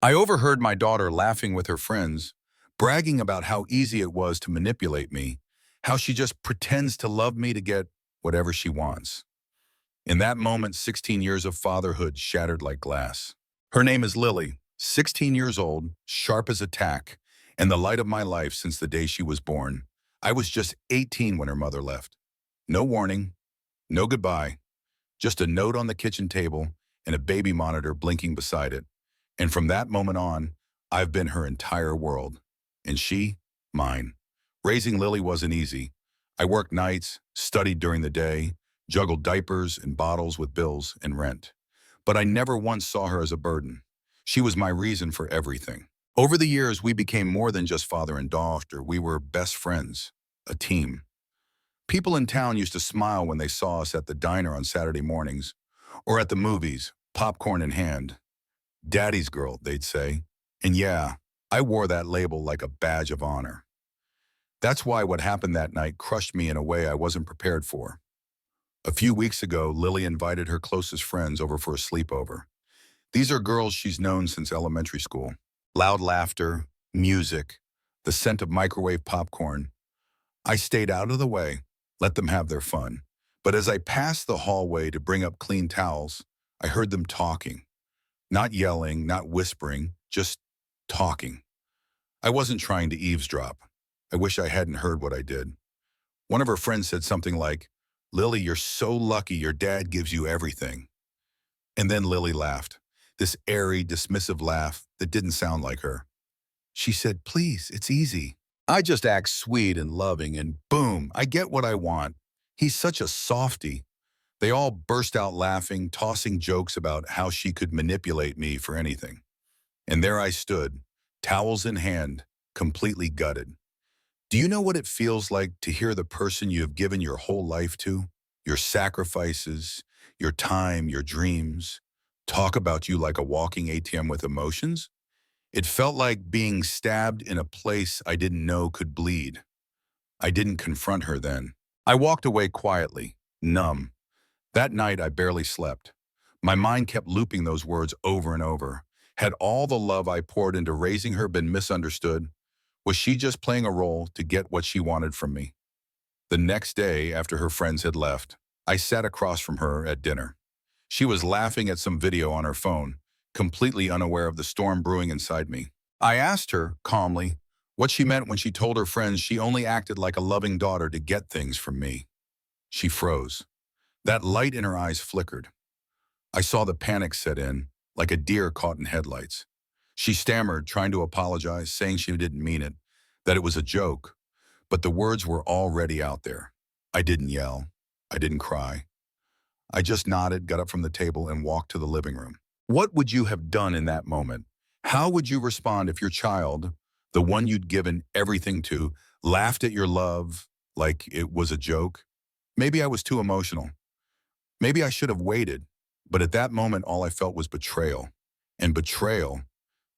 I overheard my daughter laughing with her friends, bragging about how easy it was to manipulate me, how she just pretends to love me to get whatever she wants. In that moment, 16 years of fatherhood shattered like glass. Her name is Lily, 16 years old, sharp as a tack, and the light of my life since the day she was born. I was just 18 when her mother left. No warning, no goodbye, just a note on the kitchen table and a baby monitor blinking beside it. And from that moment on, I've been her entire world. And she, mine. Raising Lily wasn't easy. I worked nights, studied during the day, juggled diapers and bottles with bills and rent. But I never once saw her as a burden. She was my reason for everything. Over the years, we became more than just father and daughter. We were best friends, a team. People in town used to smile when they saw us at the diner on Saturday mornings or at the movies, popcorn in hand. Daddy's girl, they'd say. And yeah, I wore that label like a badge of honor. That's why what happened that night crushed me in a way I wasn't prepared for. A few weeks ago, Lily invited her closest friends over for a sleepover. These are girls she's known since elementary school. Loud laughter, music, the scent of microwave popcorn. I stayed out of the way, let them have their fun. But as I passed the hallway to bring up clean towels, I heard them talking. Not yelling, not whispering, just talking. I wasn't trying to eavesdrop. I wish I hadn't heard what I did. One of her friends said something like, "Lily, you're so lucky your dad gives you everything." And then Lily laughed, this airy, dismissive laugh that didn't sound like her. She said, "Please, it's easy. I just act sweet and loving and boom, I get what I want. He's such a softie." They all burst out laughing, tossing jokes about how she could manipulate me for anything. And there I stood, towels in hand, completely gutted. Do you know what it feels like to hear the person you have given your whole life to, your sacrifices, your time, your dreams, talk about you like a walking ATM with emotions? It felt like being stabbed in a place I didn't know could bleed. I didn't confront her then. I walked away quietly, numb. That night, I barely slept. My mind kept looping those words over and over. Had all the love I poured into raising her been misunderstood? Was she just playing a role to get what she wanted from me? The next day, after her friends had left, I sat across from her at dinner. She was laughing at some video on her phone, completely unaware of the storm brewing inside me. I asked her, calmly, what she meant when she told her friends she only acted like a loving daughter to get things from me. She froze. That light in her eyes flickered. I saw the panic set in, like a deer caught in headlights. She stammered, trying to apologize, saying she didn't mean it, that it was a joke. But the words were already out there. I didn't yell. I didn't cry. I just nodded, got up from the table, and walked to the living room. What would you have done in that moment? How would you respond if your child, the one you'd given everything to, laughed at your love like it was a joke? Maybe I was too emotional. Maybe I should have waited, but at that moment all I felt was betrayal. And betrayal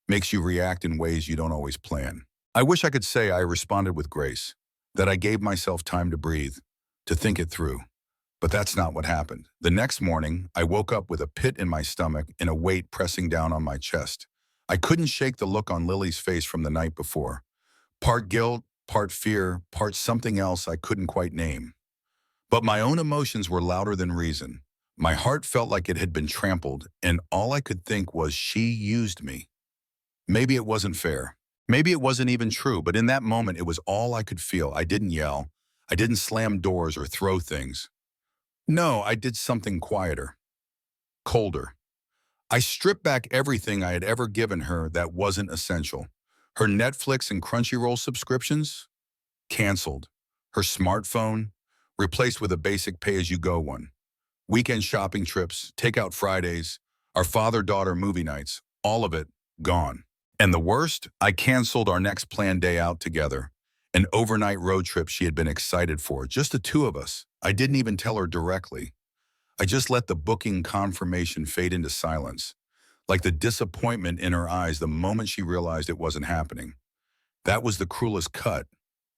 makes you react in ways you don't always plan. I wish I could say I responded with grace, that I gave myself time to breathe, to think it through. But that's not what happened. The next morning, I woke up with a pit in my stomach and a weight pressing down on my chest. I couldn't shake the look on Lily's face from the night before. Part guilt, part fear, part something else I couldn't quite name. But my own emotions were louder than reason. My heart felt like it had been trampled, and all I could think was she used me. Maybe it wasn't fair. Maybe it wasn't even true, but in that moment, it was all I could feel. I didn't yell. I didn't slam doors or throw things. No, I did something quieter, colder. I stripped back everything I had ever given her that wasn't essential. Her Netflix and Crunchyroll subscriptions? Canceled. Her smartphone? Replaced with a basic pay-as-you-go one. Weekend shopping trips, takeout Fridays, our father-daughter movie nights, all of it gone. And the worst, I canceled our next planned day out together, an overnight road trip she had been excited for, just the two of us. I didn't even tell her directly. I just let the booking confirmation fade into silence, like the disappointment in her eyes the moment she realized it wasn't happening. That was the cruelest cut,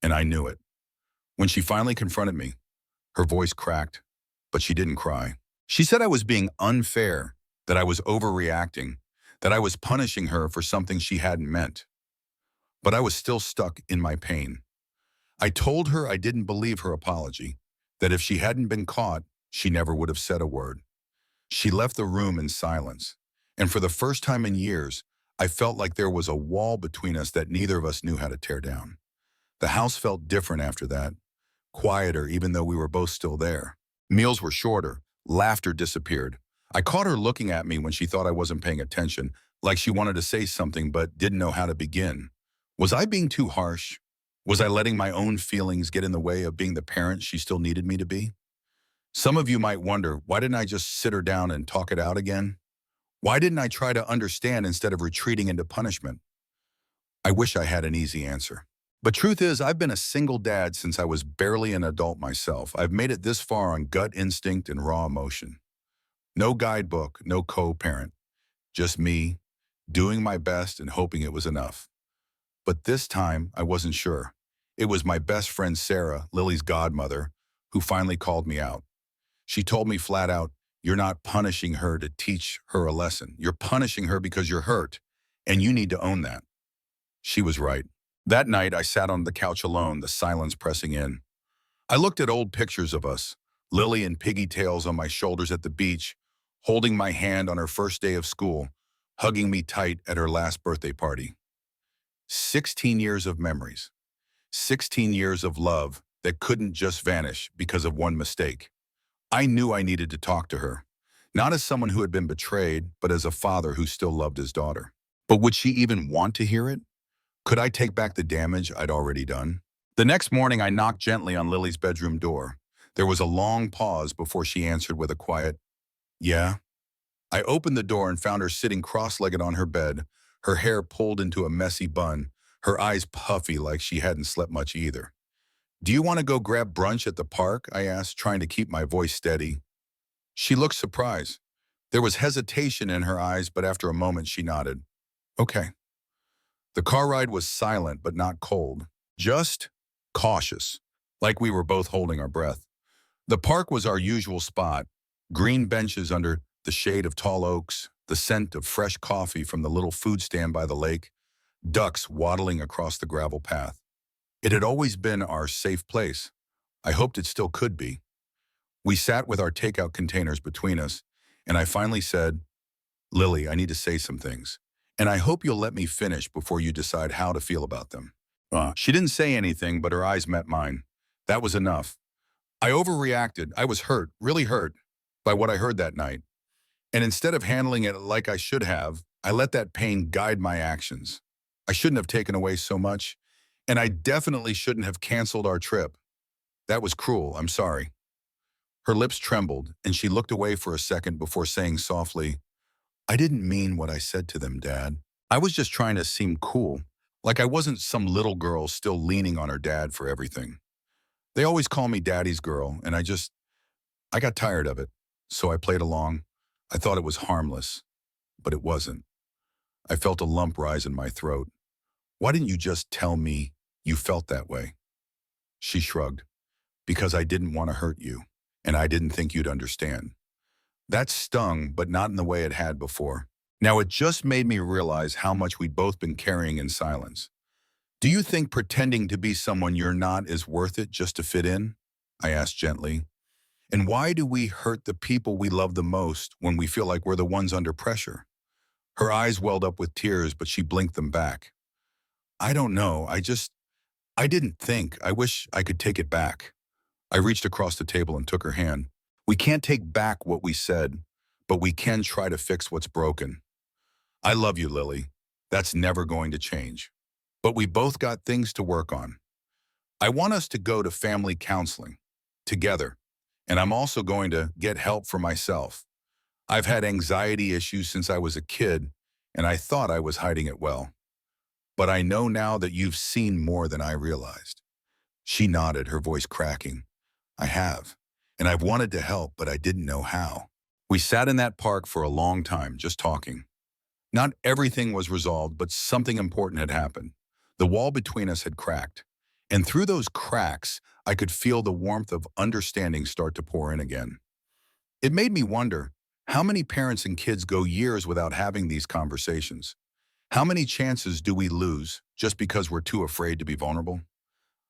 and I knew it. When she finally confronted me, her voice cracked, but she didn't cry. She said I was being unfair, that I was overreacting, that I was punishing her for something she hadn't meant. But I was still stuck in my pain. I told her I didn't believe her apology, that if she hadn't been caught, she never would have said a word. She left the room in silence, and for the first time in years, I felt like there was a wall between us that neither of us knew how to tear down. The house felt different after that, quieter even though we were both still there. Meals were shorter, laughter disappeared. I caught her looking at me when she thought I wasn't paying attention, like she wanted to say something but didn't know how to begin. Was I being too harsh? Was I letting my own feelings get in the way of being the parent she still needed me to be? Some of you might wonder, why didn't I just sit her down and talk it out again? Why didn't I try to understand instead of retreating into punishment? I wish I had an easy answer. But truth is, I've been a single dad since I was barely an adult myself. I've made it this far on gut instinct and raw emotion. No guidebook, no co-parent. Just me, doing my best and hoping it was enough. But this time, I wasn't sure. It was my best friend Sarah, Lily's godmother, who finally called me out. She told me flat out, "You're not punishing her to teach her a lesson. You're punishing her because you're hurt, and you need to own that." She was right. That night, I sat on the couch alone, the silence pressing in. I looked at old pictures of us, Lily and piggy tails on my shoulders at the beach, holding my hand on her first day of school, hugging me tight at her last birthday party. 16 years of memories. 16 years of love that couldn't just vanish because of one mistake. I knew I needed to talk to her, not as someone who had been betrayed, but as a father who still loved his daughter. But would she even want to hear it? Could I take back the damage I'd already done? The next morning, I knocked gently on Lily's bedroom door. There was a long pause before she answered with a quiet, "Yeah." I opened the door and found her sitting cross-legged on her bed, her hair pulled into a messy bun, her eyes puffy like she hadn't slept much either. "Do you want to go grab brunch at the park?" I asked, trying to keep my voice steady. She looked surprised. There was hesitation in her eyes, but after a moment she nodded. "Okay." The car ride was silent but not cold, just cautious, like we were both holding our breath. The park was our usual spot, green benches under the shade of tall oaks, the scent of fresh coffee from the little food stand by the lake, ducks waddling across the gravel path. It had always been our safe place. I hoped it still could be. We sat with our takeout containers between us, and I finally said, "Lily, I need to say some things, and I hope you'll let me finish before you decide how to feel about them." She didn't say anything, but her eyes met mine. That was enough. I overreacted. I was hurt, really hurt, by what I heard that night. And instead of handling it like I should have, I let that pain guide my actions. I shouldn't have taken away so much, and I definitely shouldn't have canceled our trip. That was cruel. I'm sorry. Her lips trembled, and she looked away for a second before saying softly, "I didn't mean what I said to them, Dad. I was just trying to seem cool, like I wasn't some little girl still leaning on her dad for everything. They always call me Daddy's girl, and I got tired of it, so I played along. I thought it was harmless, but it wasn't. I felt a lump rise in my throat. Why didn't you just tell me you felt that way?" She shrugged. "Because I didn't want to hurt you, and I didn't think you'd understand." That stung, but not in the way it had before. Now it just made me realize how much we'd both been carrying in silence. "Do you think pretending to be someone you're not is worth it just to fit in?" I asked gently. "And why do we hurt the people we love the most when we feel like we're the ones under pressure?" Her eyes welled up with tears, but she blinked them back. "I don't know. I didn't think. I wish I could take it back." I reached across the table and took her hand. "We can't take back what we said, but we can try to fix what's broken. I love you, Lily. That's never going to change. But we both got things to work on. I want us to go to family counseling together, and I'm also going to get help for myself. I've had anxiety issues since I was a kid, and I thought I was hiding it well. But I know now that you've seen more than I realized." She nodded, her voice cracking. "I have, and I've wanted to help, but I didn't know how." We sat in that park for a long time, just talking. Not everything was resolved, but something important had happened. The wall between us had cracked, and through those cracks, I could feel the warmth of understanding start to pour in again. It made me wonder, How many parents and kids go years without having these conversations? How many chances do we lose just because we're too afraid to be vulnerable?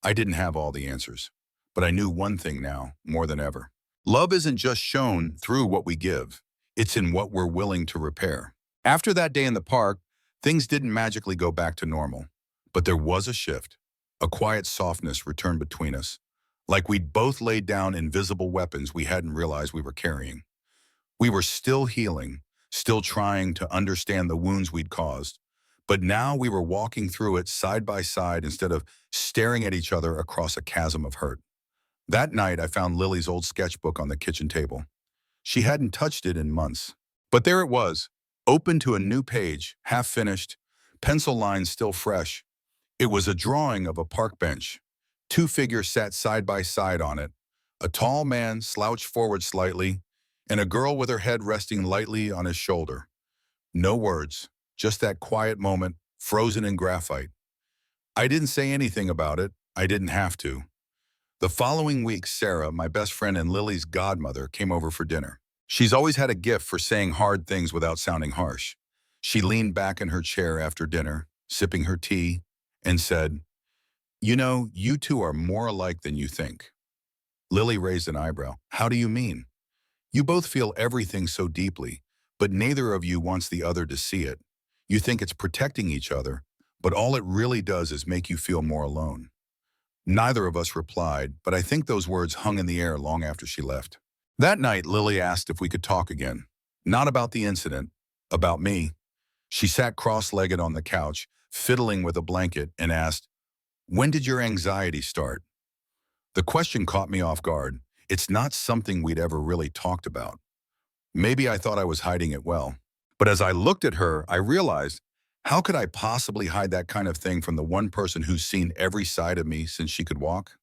I didn't have all the answers, but I knew one thing now, more than ever. Love isn't just shown through what we give. It's in what we're willing to repair. After that day in the park, things didn't magically go back to normal, but there was a shift. A quiet softness returned between us, like we'd both laid down invisible weapons we hadn't realized we were carrying. We were still healing, still trying to understand the wounds we'd caused, but now we were walking through it side by side instead of staring at each other across a chasm of hurt. That night, I found Lily's old sketchbook on the kitchen table. She hadn't touched it in months. But there it was, open to a new page, half finished, pencil lines still fresh. It was a drawing of a park bench. Two figures sat side by side on it. A tall man slouched forward slightly, and a girl with her head resting lightly on his shoulder. No words, just that quiet moment, frozen in graphite. I didn't say anything about it. I didn't have to. The following week, Sarah, my best friend and Lily's godmother, came over for dinner. She's always had a gift for saying hard things without sounding harsh. She leaned back in her chair after dinner, sipping her tea, and said, "You know, you two are more alike than you think." Lily raised an eyebrow. "How do you mean?" "You both feel everything so deeply, but neither of you wants the other to see it. You think it's protecting each other, but all it really does is make you feel more alone." Neither of us replied, but I think those words hung in the air long after she left. That night, Lily asked if we could talk again. Not about the incident, about me. She sat cross-legged on the couch, fiddling with a blanket, and asked, "When did your anxiety start?" The question caught me off guard. It's not something we'd ever really talked about. Maybe I thought I was hiding it well. But as I looked at her, I realized, how could I possibly hide that kind of thing from the one person who's seen every side of me since she could walk?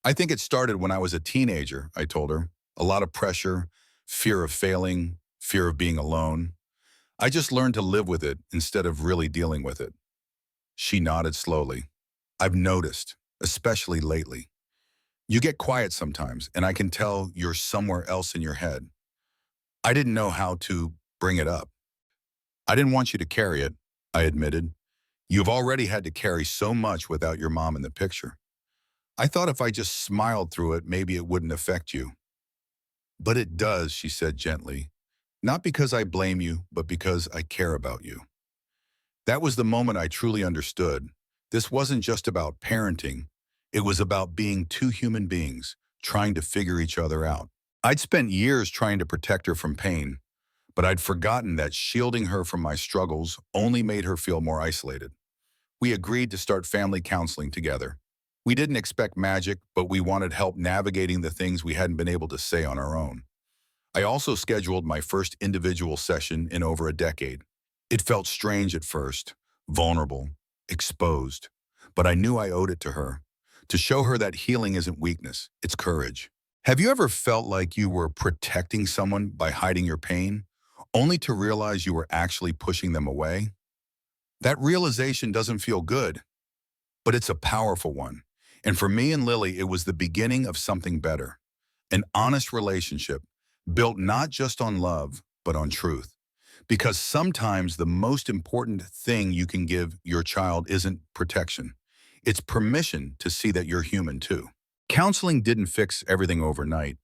"I think it started when I was a teenager," I told her. "A lot of pressure, fear of failing, fear of being alone. I just learned to live with it instead of really dealing with it." She nodded slowly. "I've noticed, especially lately. You get quiet sometimes, and I can tell you're somewhere else in your head." I didn't know how to bring it up. "I didn't want you to carry it," I admitted. "You've already had to carry so much without your mom in the picture. I thought if I just smiled through it, maybe it wouldn't affect you." "But it does," she said gently. "Not because I blame you, but because I care about you." That was the moment I truly understood. This wasn't just about parenting. It was about being two human beings, trying to figure each other out. I'd spent years trying to protect her from pain, but I'd forgotten that shielding her from my struggles only made her feel more isolated. We agreed to start family counseling together. We didn't expect magic, but we wanted help navigating the things we hadn't been able to say on our own. I also scheduled my first individual session in over a decade. It felt strange at first, vulnerable, exposed, but I knew I owed it to her, to show her that healing isn't weakness, it's courage. Have you ever felt like you were protecting someone by hiding your pain, only to realize you were actually pushing them away? That realization doesn't feel good, but it's a powerful one. And for me and Lily, it was the beginning of something better. An honest relationship, built not just on love, but on truth. Because sometimes the most important thing you can give your child isn't protection. It's permission to see that you're human too. Counseling didn't fix everything overnight,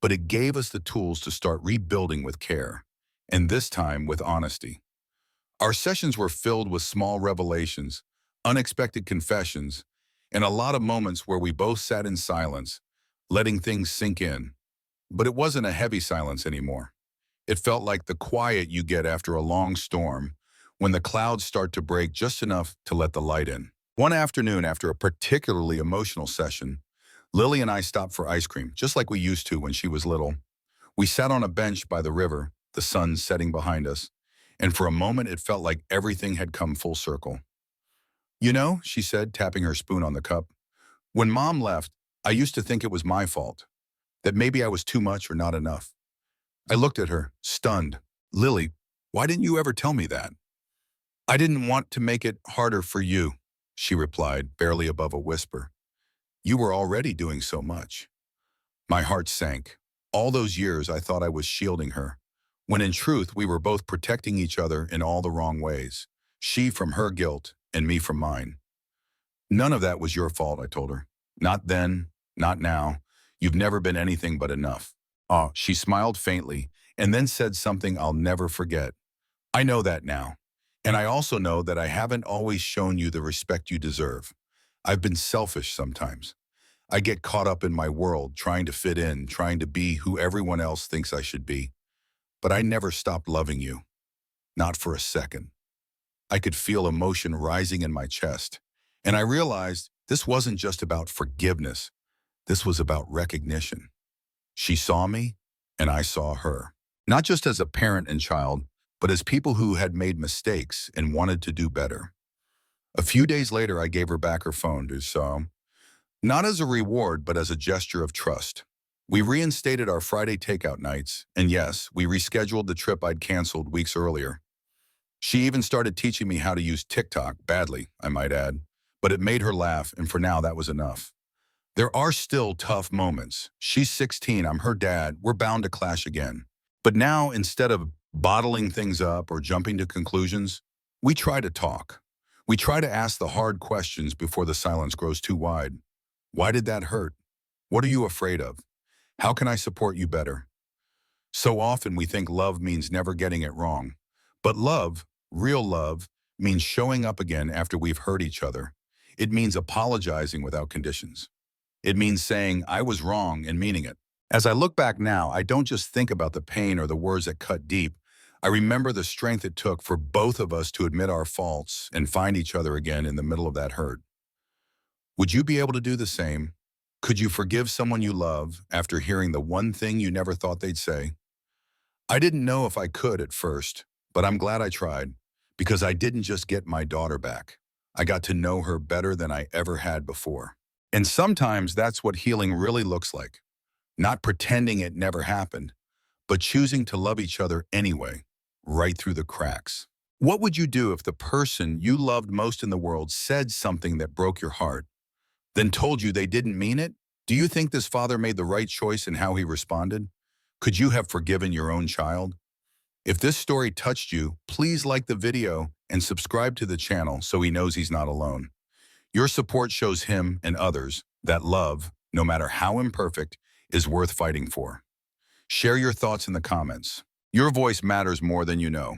but it gave us the tools to start rebuilding with care, and this time with honesty. Our sessions were filled with small revelations, unexpected confessions, and a lot of moments where we both sat in silence, letting things sink in. But it wasn't a heavy silence anymore. It felt like the quiet you get after a long storm, when the clouds start to break just enough to let the light in. One afternoon, after a particularly emotional session, Lily and I stopped for ice cream, just like we used to when she was little. We sat on a bench by the river, the sun setting behind us, and for a moment it felt like everything had come full circle. "You know," she said, tapping her spoon on the cup, "when Mom left, I used to think it was my fault, that maybe I was too much or not enough." I looked at her, stunned. "Lily, why didn't you ever tell me that?" "I didn't want to make it harder for you," she replied, barely above a whisper. "You were already doing so much." My heart sank. All those years I thought I was shielding her, when in truth we were both protecting each other in all the wrong ways. She from her guilt and me from mine. None of that was your fault, I told her. Not then, not now. You've never been anything but enough. Ah, she smiled faintly and then said something I'll never forget. I know that now. And I also know that I haven't always shown you the respect you deserve. I've been selfish sometimes. I get caught up in my world, trying to fit in, trying to be who everyone else thinks I should be. But I never stopped loving you. Not for a second. I could feel emotion rising in my chest. And I realized this wasn't just about forgiveness. This was about recognition. She saw me, and I saw her. Not just as a parent and child, but as people who had made mistakes and wanted to do better. A few days later, I gave her back her phone not as a reward, but as a gesture of trust. We reinstated our Friday takeout nights, and yes, we rescheduled the trip I'd canceled weeks earlier. She even started teaching me how to use TikTok, badly, I might add, but it made her laugh, and for now that was enough. There are still tough moments. She's 16, I'm her dad, we're bound to clash again. But now, instead of bottling things up or jumping to conclusions, we try to talk. We try to ask the hard questions before the silence grows too wide. Why did that hurt? What are you afraid of? How can I support you better? So often we think love means never getting it wrong. But love, real love, means showing up again after we've hurt each other. It means apologizing without conditions. It means saying, I was wrong and meaning it. As I look back now, I don't just think about the pain or the words that cut deep. I remember the strength it took for both of us to admit our faults and find each other again in the middle of that hurt. Would you be able to do the same? Could you forgive someone you love after hearing the one thing you never thought they'd say? I didn't know if I could at first, but I'm glad I tried, because I didn't just get my daughter back. I got to know her better than I ever had before. And sometimes that's what healing really looks like. Not pretending it never happened, but choosing to love each other anyway, right through the cracks. What would you do if the person you loved most in the world said something that broke your heart, then told you they didn't mean it? Do you think this father made the right choice in how he responded? Could you have forgiven your own child? If this story touched you, please like the video and subscribe to the channel so he knows he's not alone. Your support shows him and others that love, no matter how imperfect, is worth fighting for. Share your thoughts in the comments. Your voice matters more than you know.